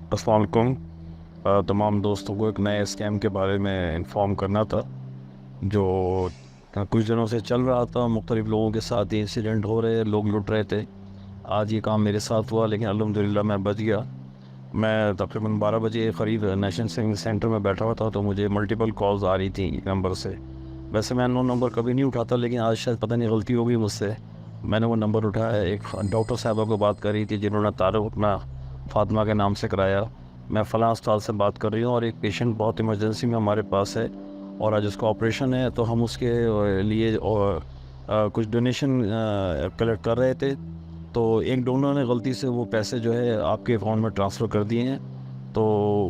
अस्सलाम वालेकुम। तमाम दोस्तों को एक नए स्कैम के बारे में इन्फॉर्म करना था जो कुछ दिनों से चल रहा था। मुख्तलिफ लोगों के साथ ये इंसिडेंट हो रहे, लोग लुट रहे थे। आज ये काम मेरे साथ हुआ, लेकिन अल्हम्दुलिल्लाह मैं बच गया। मैं तकरीबन 12 बजे करीब नेशनल सेविंग सेंटर में बैठा हुआ था, तो मुझे मल्टीपल कॉल्स आ रही थी नंबर से। वैसे मैं अननोन नंबर कभी नहीं उठाता, लेकिन आज शायद पता नहीं गलती हो गई मुझसे, मैंने वो नंबर उठाया। एक डॉक्टर साहबा को बात कर रही थी जिन्होंने तारुफ अपना फातिमा के नाम से कराया। मैं फ़लाँ अस्पताल से बात कर रही हूँ और एक पेशेंट बहुत इमरजेंसी में हमारे पास है और आज उसका ऑपरेशन है, तो हम उसके लिए कुछ डोनेशन कलेक्ट कर रहे थे। तो एक डोनर ने गलती से वो पैसे जो है आपके अकाउंट में ट्रांसफ़र कर दिए हैं। तो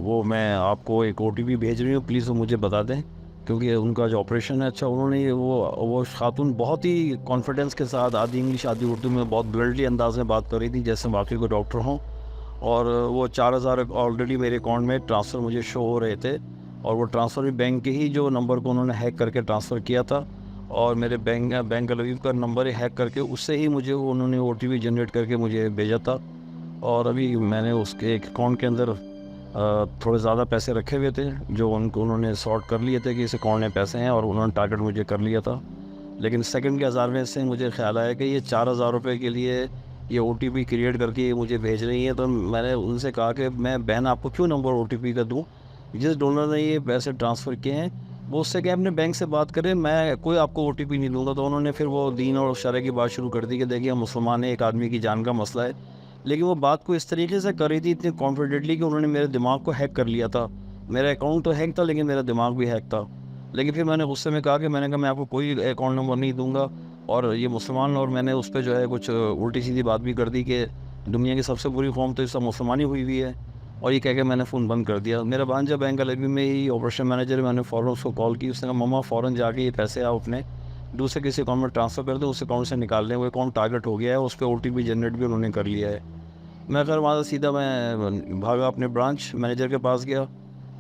वो मैं आपको एक ओटीपी भेज रही हूँ, प्लीज़ वो मुझे बता दें, क्योंकि उनका जो ऑपरेशन है। अच्छा, उन्होंने वो खातून बहुत ही कॉन्फिडेंस के साथ आधी इंग्लिश आधी उर्दू में बहुत ब्लडली अंदाज में बात कर रही थी जैसे वाकई कोई डॉक्टर हों। और वो 4000 ऑलरेडी मेरे अकाउंट में ट्रांसफ़र मुझे शो हो रहे थे, और वो ट्रांसफ़र भी बैंक के ही जो नंबर को उन्होंने हैक करके ट्रांसफ़र किया था, और मेरे बैंक लवीव का नंबर ही हैक करके उससे ही मुझे उन्होंने ओटीपी जनरेट करके मुझे भेजा था। और अभी मैंने उसके एक अकाउंट के अंदर थोड़े ज़्यादा पैसे रखे हुए थे जो उन्होंने सॉर्ट कर लिए थे कि इस अकाउंट में पैसे हैं, और उन्होंने टारगेट मुझे कर लिया था। लेकिन सेकंड के हज़ारवें से मुझे ख्याल आया कि ये 4000 रुपये के लिए ये ओटीपी क्रिएट करके ये मुझे भेज रही है। तो मैंने उनसे कहा कि मैं बहन आपको क्यों नंबर ओटीपी का दूँ, जिस डोनर ने ये पैसे ट्रांसफ़र किए हैं वो उससे क्या अपने बैंक से बात करें, मैं कोई आपको ओटीपी नहीं दूंगा। तो उन्होंने फिर वो दीन और शरय की बात शुरू कर दी कि देखिए हम मुसलमान हैं, एक आदमी की जान का मसला है। लेकिन वो बात को इस तरीके से कर रही थी इतनी कॉन्फिडेंटली कि उन्होंने मेरे दिमाग को हैक कर लिया था। मेरा अकाउंट तो हैक था, लेकिन मेरा दिमाग भी हैक था। लेकिन फिर मैंने गुस्से में कहा कि मैंने कहा मैं आपको कोई अकाउंट नंबर नहीं दूंगा, और ये मुसलमान, और मैंने उस पर जो है कुछ उल्टी सीधी बात भी कर दी कि दुनिया की सबसे बुरी कौम तो इस सब मुसलमानी हुई हुई है। और ये कह के मैंने फ़ोन बंद कर दिया। मेरा भांजा बैंक लवी में ही ऑपरेशन मैनेजर है, मैंने फ़ौरन उसको कॉल की। उसने कहा मम्मा फ़ौरन जाके ये पैसे आप अपने दूसरे किसी अकाउंट में ट्रांसफ़र कर दें, उस अकाउंट से निकाल लें, वो अकाउंट टारगेट हो गया है, उस पर ओटीपी जनरेट भी उन्होंने कर लिया है। मैं खैर वहाँ से सीधा मैं भागा अपने ब्रांच मैनेजर के पास गया।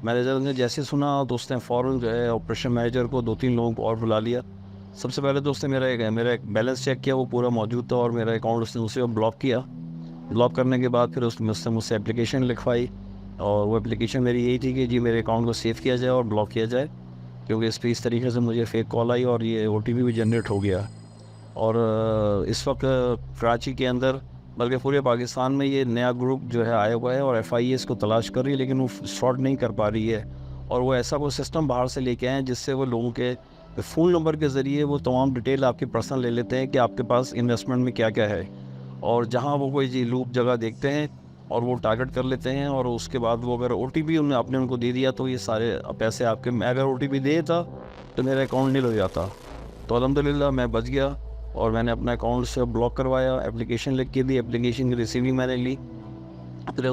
मैनेजर ने जैसे सुना तो उसने फ़ौरन जो है ऑपरेशन मैनेजर को 2-3 लोगों को और बुला लिया। सबसे पहले तो उसने मेरा एक बैलेंस चेक किया, वो पूरा मौजूद था, और मेरा अकाउंट उसने उसे ब्लॉक किया। ब्लॉक करने के बाद फिर उसने मुझसे एप्लीकेशन लिखवाई, और वो एप्लीकेशन मेरी यही थी कि जी मेरे अकाउंट को सेव किया जाए और ब्लॉक किया जाए, क्योंकि इस पर इस तरीके से मुझे फेक कॉल आई और ये ओटीपी भी जनरेट हो गया। और इस वक्त कराची के अंदर, बल्कि पूरे पाकिस्तान में, ये नया ग्रुप जो है आया हुआ है और एफआईए इसको तलाश कर रही है, लेकिन वो शॉर्ट नहीं कर पा रही है। और वो ऐसा कोई सिस्टम बाहर से लेके आए हैं जिससे वो लोगों के फ़ोन नंबर के ज़रिए वो तमाम डिटेल आपकी पर्सनल ले लेते हैं कि आपके पास इन्वेस्टमेंट में क्या क्या है, और जहाँ वो कोई जी लूप जगह देखते हैं और वो टारगेट कर लेते हैं। और उसके बाद वो अगर ओटीपी आपने उनको दे दिया तो ये सारे पैसे आपके, मैं अगर ओटीपी दे था तो मेरा अकाउंट नील हो जाता। तो अल्हम्दुलिल्लाह मैं बच गया, और मैंने अपना अकाउंट से ब्लॉक करवाया, एप्लीकेशन लिख के दी, एप्लीकेशन की रिसीविंग मैंने ली। फिर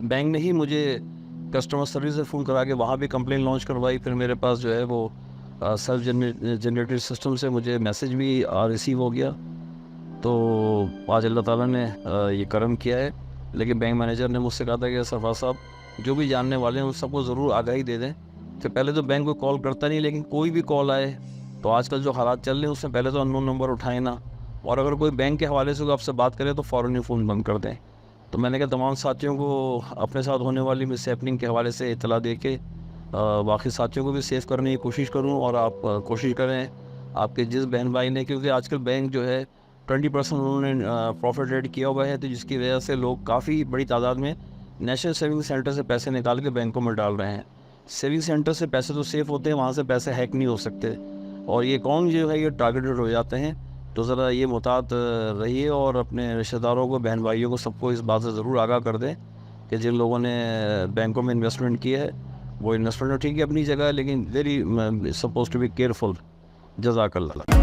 बैंक ने ही मुझे कस्टमर सर्विस से फ़ोन करा के वहाँ भी कंप्लेन लॉन्च करवाई। फिर मेरे पास जो है वो सेल्फ जनरेटेड सिस्टम से मुझे मैसेज भी रिसीव हो गया। तो आज अल्लाह ताला ने ये करम किया है। लेकिन बैंक मैनेजर ने मुझसे कहा था कि सरफराज साहब, जो भी जानने वाले हैं उन सबको ज़रूर आगाही दे दें। फिर पहले तो बैंक को कॉल करता नहीं, लेकिन कोई भी कॉल आए तो आजकल जो हालात चल रहे हैं उससे पहले तो अननोन नंबर उठाएं ना, और अगर कोई बैंक के हवाले से आपसे बात करे तो फ़ौरन ही फ़ोन बंद कर दें। तो मैंने कहा तमाम साथियों को अपने साथ होने वाली मिस हैपनिंग के हवाले से इतला दे के बाकी साथियों को भी सेव करने की कोशिश करूं, और आप कोशिश करें आपके जिस बहन भाई ने, क्योंकि आजकल बैंक जो है 20% उन्होंने प्रॉफिट रेट किया हुआ है, तो जिसकी वजह से लोग काफ़ी बड़ी तादाद में नेशनल सेविंग सेंटर से पैसे निकाल के बैंकों में डाल रहे हैं। सेविंग सेंटर से पैसे तो सेफ होते हैं, वहाँ से पैसे हैक नहीं हो सकते, और ये अकाउंट जो है ये टारगेटेड हो जाते हैं। तो ज़रा ये मुहतात रहिए, और अपने रिश्तेदारों को, बहन भाइयों को, सबको इस बात से ज़रूर आगाह कर दें कि जिन लोगों ने बैंकों में इन्वेस्टमेंट किया है वो इन्वेस्टमेंट ठीक है अपनी जगह, लेकिन very suppose to be careful. जज़ाकल्लाह।